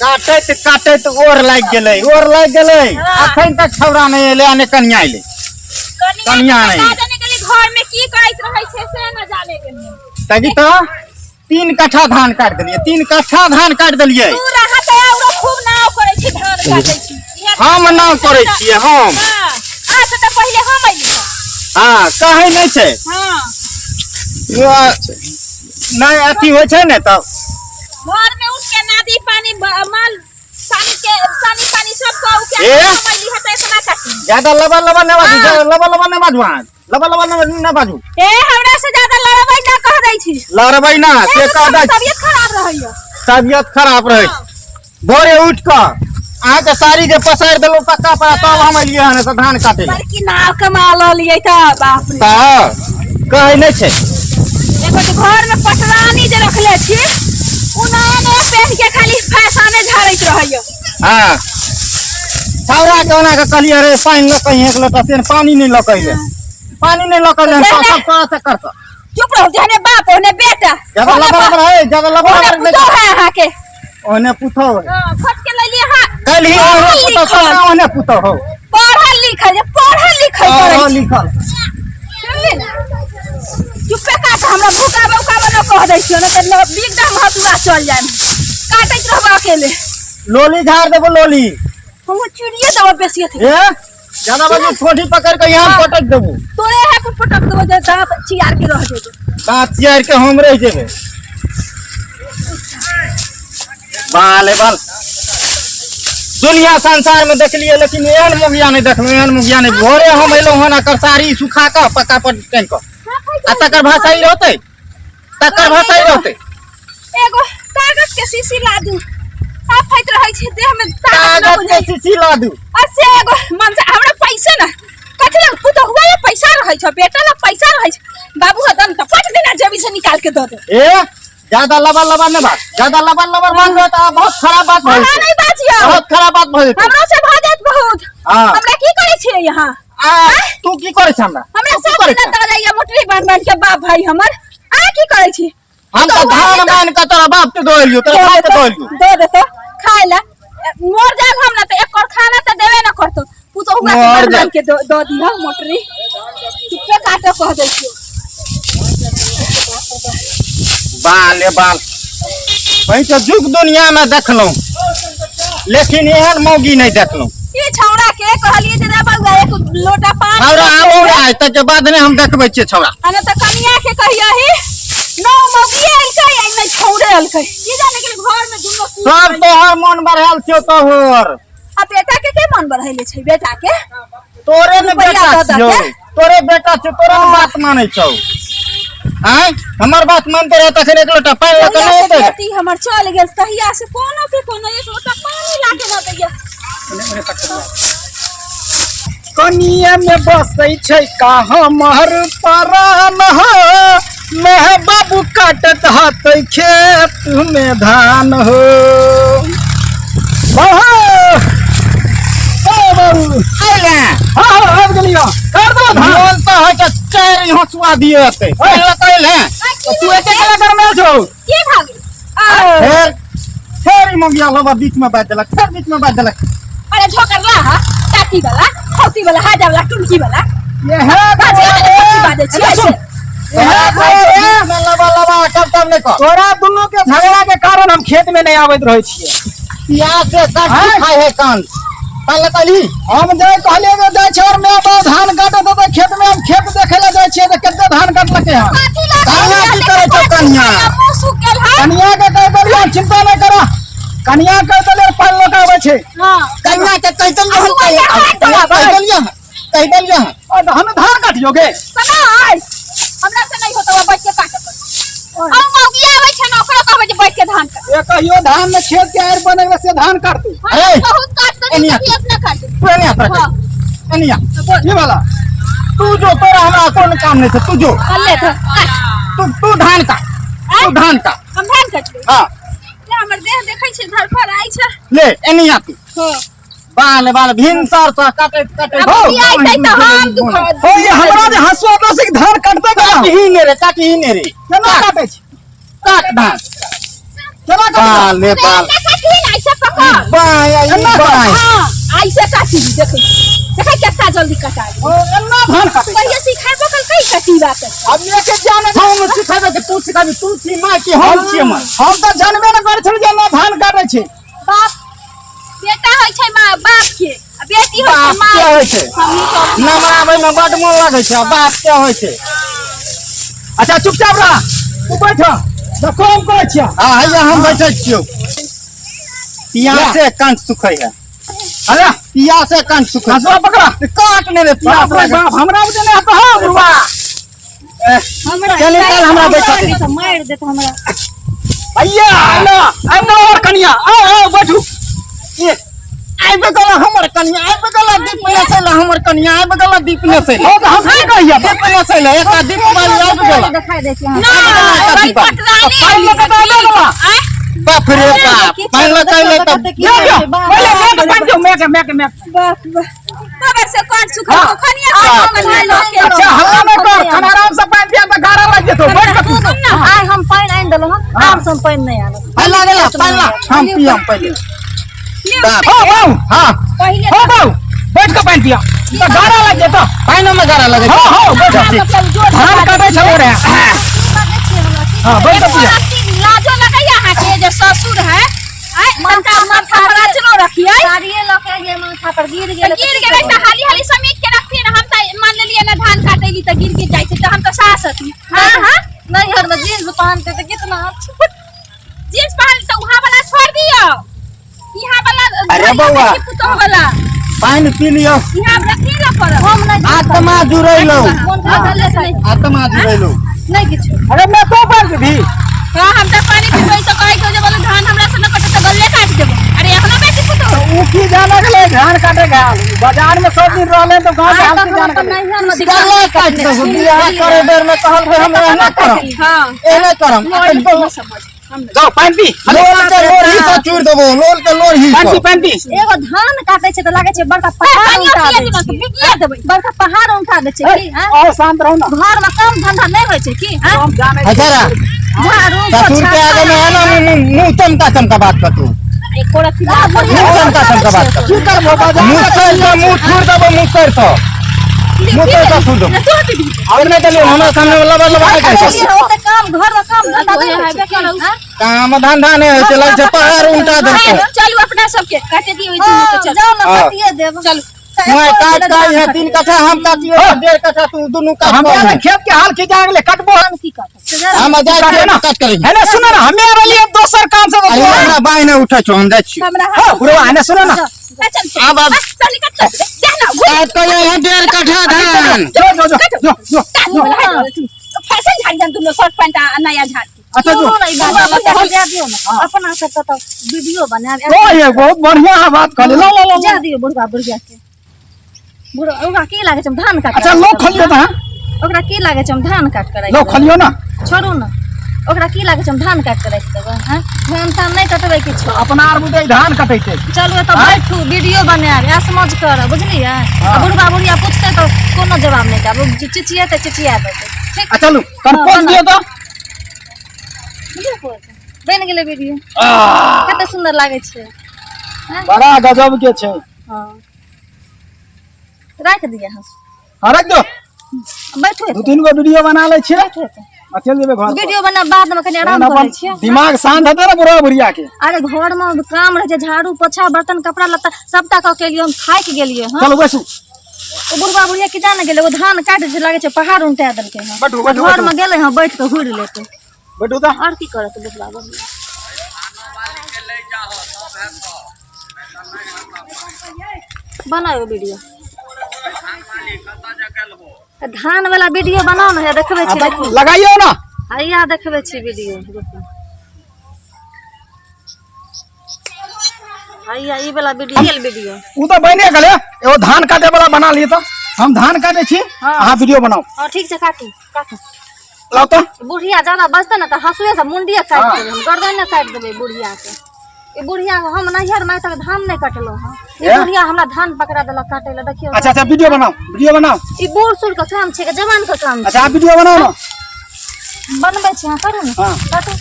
काटत काटत ओर लाग गेलै अखन तक छौरा नहीं एले अने कन्या एले कन्या नहीं जाने के लिए घर में की करैत रहै छै से न जाने गेलिए तभी तो 3 कट्ठा धान काट देलिए 3 कट्ठा धान काट देलिए तू रहत है और खूब नाव करै छी धान काटै छी हम नाव करै छियै हम हां से त पहिले हम अइली हां कहै नहीं छै हां नहीं अथी होय छै ने तब घर में उठ के नदी पानी माल पानी सब को के अइली हते इतना काटी ज्यादा लबा लबा न बाजू लबा न बाजू ए हमरा से ज्यादा लड़बै ना कह दै छी लड़बै ना से कह दै तबियत खराब रहैया तबियत खराब रहै भोरे उठ के अहाँ के साड़ी जे पसार देलो पक्का पर तब हम एलिए हन त धान काटे बड़की नाव कमाल लियै त बाप रे त कहै नै छै एगो घर में पटरानी जे रखले छी उनाने पहन के खाली फैसाने झाड़ैत रहैया हां छौरा के ओना के कहलिए रे पानी ल कहीं एक लोटा से पानी नहीं लकैले सब से करत चुप रहो जने बाप ओने बेटा ज्यादा लबा है हां के ओने पुथो फट के ले लिए हां कल ही ओने पुथो हो पढ़ल लिखल लिखल चुपे काट हमरा फुकाबे उकाबे न कह दै छियो न त एकदम हतुआ चल जाय काटैत रहबा अकेले लोली झाड़ देबो लोली हम चिड़िया देबो बेसी अथी ए ज्यादा बाजू छोटी पकड़ के यहां पटक देबो तोरे है को पटक देबो जे दांत चियार के रह जेबे दांत चियार के हम रह जेबे बाले बाल दुनिया संसार में देख लिए लेकिन एहन मुगिया नहीं भोरे हम एलो हन कर साड़ी सुखा के पक्का पर टन के आ तकर भाषा ही रहते एगो कागज के शीशी ला दू साफैत रहै छै देह में कागज के शीशी ला दू असे एगो मन से हमरा पैसा ना कथि लग पुतो हुआ ये पैसा रहै छ बेटा ला पैसा रहै छ बाबू हदन त 5 दिन जेबी से निकाल के द दे ए ज्यादा लबा न बात ज्यादा लबा मान रहा था बहुत खराब बात है नहीं बाजियो बहुत खराब बात भइल हमरा से भ जात बहुत हमरा की करे छियै यहां तू की करे छ हमरा सब दिन त जाइया मोटरी बांध के बाप भाई हमर की करे छी हम तो धान मान के तोरा बाप के दोलियो तोरा बाप के दोलियो दे दे तो खाए ला मोर जाग हम ना त एक और खाना त देबे न करतो तू तो हुआ मान के दो दिया मोटरी कितने काटे कह दै छियो बाले बाल वही तो जुग दुनिया में देखलो लेकिन एहन मौगी नहीं देखलो ये छौड़ा के कहलिए जे बाबू एक लोटा पानी छौड़ा आबो आइ तक के बाद ने हम देखबै छियै छौड़ा अने त कनिया के कहियही नो मौगी अलकै आई नहीं छौड़े अलकै ये जाने के घर में दुनो सब तोहर मन बढ़ल छियो तोहर आ बेटा के मन बढ़ैले छै बेटा के तोरे ने बेटा छियो तोरे बेटा छियो तोरे बात मानै छौ आय हमर बात मानते रह तखन एक लोटा पानी ला के नहीं दे बेटी हमर चल गेल तहिया से कोनो के कोनो एक लोटा पानी ला के न दैया कनिया में बसै छै का हमर परान हो मेह बाबू काटत हतै खेत में धान हो आइले हां आब गेलियो कर दो धान तो है के चार हसुआ दिए हते पहले कहले तू एते केना कर में छौ की भागी फिर मगिया लबा बीच में बात देलक अरे झोकर ला हा टाटी वाला खौती वाला हाजा वाला टुनकी वाला ये है बाजे छी लबा कब नहीं कर तोरा दोनों के झगड़ा के कारण हम खेत में नहीं आवत रहै छियै प्याज से काट खाए है कान पहले कहली हम जे कहले जे जाय छोर में धान काटत त खेत में हम खेत देखे ले जाय छियै त केते धान काटलके हम कनिया की करे छ कनिया कनिया के कह देलियो चिंता नहीं करा कनिया कह देले पाल लगावे छै हां कनिया के कह देलियो और हम धान काटियोगे कनाई हमरा से नहीं होता बैठ के काटत हम मौगी आबै छै न ओकरा कहबै जे बैठ के धान काट ए कहियो धान में खेत के आर बनेला से धान काट तू अरे बहुत काट तो नहीं अपना काट कनिया कनिया ये वाला तू जो तोरा हमरा कोन काम नहीं छै तू जो ले तो तू धान का हम धान काट ले हां ले हमर देह देखै छै धर पर आई छै ले एनिया तू हां बाल भिनसर से काटे हो आई त हम दुख हो ये हमरा जे हसुआ तो से धान काटते काटी ही ने रे केना काटे छी काट धान केना काटे बाल ले बाल काटी नहीं सब पकड़ बाय हां ऐसे काटी देखो देखा कितना जल्दी कटा ओ एन्ना धान काटे पहिले सिखाए पकड़ कई काटी बात अब लेके जाने हम सिखाबे के तू सिखाबी तू छी मां की हम छी मां हम तो जानबे न करै छल जे एन्ना धान काटे छै बाप बेटा होय छै मां बाप के आ बेटी होय छै बाप मां के होय छै हमनी तो नमराबे में बड मोन लागे छै बाप के होय छै अच्छा चुपचाप रह तू बैठ देखो हम कहै छियै हां हैया हम बैठे छियो पिया से कंठ सुखै है अरे पिया से कंठ सुखै हसवा पकड़ा काट ने रे पिया बाप रे बाप हमरा बुझे नहीं आता हो बुढ़वा हमरा चल निकाल हमरा बैठा दे तो मार देत हमरा भैया आना और कनिया आओ बैठू ये आइ बगला हमर कन्या आइ बगला दीप ने से हमर कन्या आइ बगला दीप ने से हो तो हम की कहिया दीप ने से एक दीप वाली आइ बगला दिखाई दे छी ना भाई पटरानी पानी में बता देला बाप रे बाप पहले कहले तो पहले मैं जो मैं बाप बाबा से काट सुखा हाँ। खनिया हम भाई लोग के अच्छा हल्ला में कर खाना आराम से पानी पिया तो गारा लग जेतो बैठ के तू सुन ना आइ हम पानि आनि देलहुँ हँ आम सम पानि नहि आयल पहला गेला पहला हम पियम पहले बाप हो बाऊ हां पहिले हो बाऊ बैठ के पानी पिया तो गारा लग जेतो पानी में गारा लगे हो बैठ धान काटे छलो रे हां बैठ के पिया लाजो लगैया हां के जे ससुर है आई मनका माथा पर चलो रखिए साड़िए लऽ के जे माथा पर गिर गेल गिर गेलै त हाली हाली समेट के रखती न हम त मान लेलिए ना धान काटेली त गिर के जाय छै त हम त सास हती हां हां नहीं हर में जींस पहनते तो कितना अच्छा जींस पहन त वहां वाला छोड़ दियो यहां वाला अरे बउआ। पुतो वाला पानी पी लियो यहां रखी ल पर हम नहीं आत्मा जुड़ैलो मन बदल ले आत्मा जुड़ैलो नहीं किछु अरे मैं तो बैठ भी हां हम त पानी पीबै त कहै छै जे बोले धान हमरा से न कटे त गल्ले काट देबो अरे अपना बेटी पुतो ऊ की जाने के लिए धान काटे गया बाजार में सब दिन रहले तो गांव के हाल की जाने के लिए नहीं हम गल्ले काट दो बियाह करे बेर में कहल रहे हम एना करम हां एना करम नहीं समझ जाओ पानी पी लोल के लोर ही तो चूर देबो लोल के लोर ही पानी पी एगो धान काटे छै त लागे छै बड़का पहाड़ उठा पानी दै पिया छै बिगिया देबै बड़का पहाड़ उठा दै छै की हां और शांत रहो ना घर में काम धंधा नहीं होय छै की हां हम जाने हजारा झाड़ू ससुर के आगे में है ना मुंह चमका बात कर तू एक कोड़ा की मुंह चमका बात कर की करबो बाजार मुंह सर के मुंह छूर देबो मुंह सर तो मुंह सर का छूर दो और नहीं तो हमरा सामने लबा लबा के ये होते काम घर में काम धंधा नहीं होय छै की हां काम धंधा नहीं होय छै लग छै पहाड़ उल्टा देबो चलू अपना सबके काटे दियो इधर चल जाओ ना हाँ। काटिए देब चल मैं काट का है 3 कट्ठा हम काटियो 1.5 कट्ठा तू दोनों काट हम जाने खेत के हाल की जाने ले कटबो हम की काटे हम जा के काट करेंगे है ना सुनो ना हमें आ रही दोसर काम से अरे हमरा बाई ने उठा छो हम जाय छी हमरा हां बुढ़वा है ना सुनो ना चल अब चल निकल जा ना काट के है 1.5 कट्ठा धान जो फैशन झाड़ जान तुम शर्ट पैंट नया झाड़ अच्छा जो नहीं बात जा दियो ना अपना से तो वीडियो बनाब ओ ये बहुत बढ़िया बात कर लो लो जा दियो बुढ़वा बुढ़िया के बुढ़वा ओकरा की लागे छै हम धान काट अच्छा लो खलियो ना ओकरा की लागे छै हम धान काट के लो खलियो ना छोड़ू ना ओकरा की लागे छै हम धान काट के राख देबै हैं धान तान नहीं कटबै किछो अपना आर बुझे धान कटै छै चलू तो बैठू वीडियो बनाब समझ कर बुझलियै बुढ़वा बुढ़िया पूछते तो कोनो जवाब नहीं देब चिचियाते चिचिया देते ठीक अच्छा लो कंपोज दियो तो बन गेलै वीडियो कते सुंदर लागे छै बड़ा गजब के छै हां राख दिया हां रख दो बैठो 2-3 गो वीडियो बना ले छियै बैठो चल जेबे घर वीडियो बना बाद में कनी आराम अपन करे छियै दिमाग शांत हेतै ना बुढ़वा बुढ़िया के अरे घर में काम रहे छै झाड़ू पोछा बर्तन कपड़ा लत्ता सबटा क के लिए हम थाक गेलिए हां चलो बैठू ओ बुढ़वा बुढ़िया की जाने गेले वो धान काट जे लागे छै पहाड़ उल्टा देलकै हां बैठू बैठू घर में गेले हां बैठ के हुड़ लेते बैठू तो और की करत बुढ़वा बुढ़िया बनाओ वीडियो धान वाला वीडियो बनाओ ना देखबे छी देखू लगाइयो ना हैया देखबे छी वीडियो हैया ई वाला वीडियो उ तो बने गेले एगो धान काटे वाला बना लिए तो हम धान काटे छी अहाँ वीडियो बनाओ हां ठीक छै काटू लाओ तो बुढ़िया ज्यादा बचते ना तो हसुए से मुंडिया काट देबे हम गर्दन ने काट देबे बुढ़िया के ई बुढ़िया हम नैहर में तक धान नहीं कटलो हां ई बुढ़िया हमरा धान पकड़ा देलक काटे ले देखियो अच्छा अच्छा वीडियो बनाओ ई बूढ़ सूढ़ के काम छै के जवान के काम छै अच्छा आप वीडियो बनाओ ना बनबै छी हां करू ना हाँ। काटू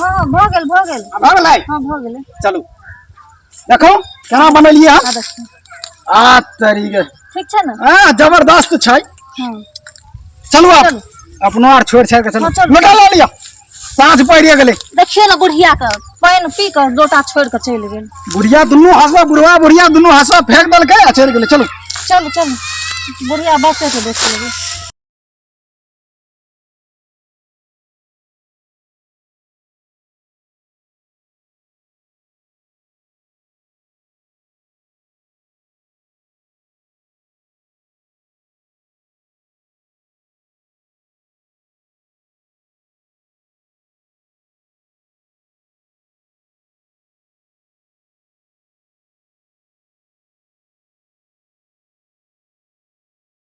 हाँ भ गेल भऽ गेलै हाँ भ गेल चलू देखो केना बनेलियै आ देखियौ आ तरीके ठीक छै ने हां जबरदस्त छै हाँ चलू आप चलू। अपनो आर छोड़ छाड़ के चलू हाँ, चलू। लोटा लऽ लिया साँझ पड़िए गेलै देखियो ना बुढ़िया के पानि पी के लोटा छोड़ के चलि गेल बुढ़िया दुनू हंसवा बुढ़वा बुढ़िया दुनू हंसवा फेंक देलकै आ चलि गेलै चलू चलू चलू बुढ़िया बच्चे के देख लेबै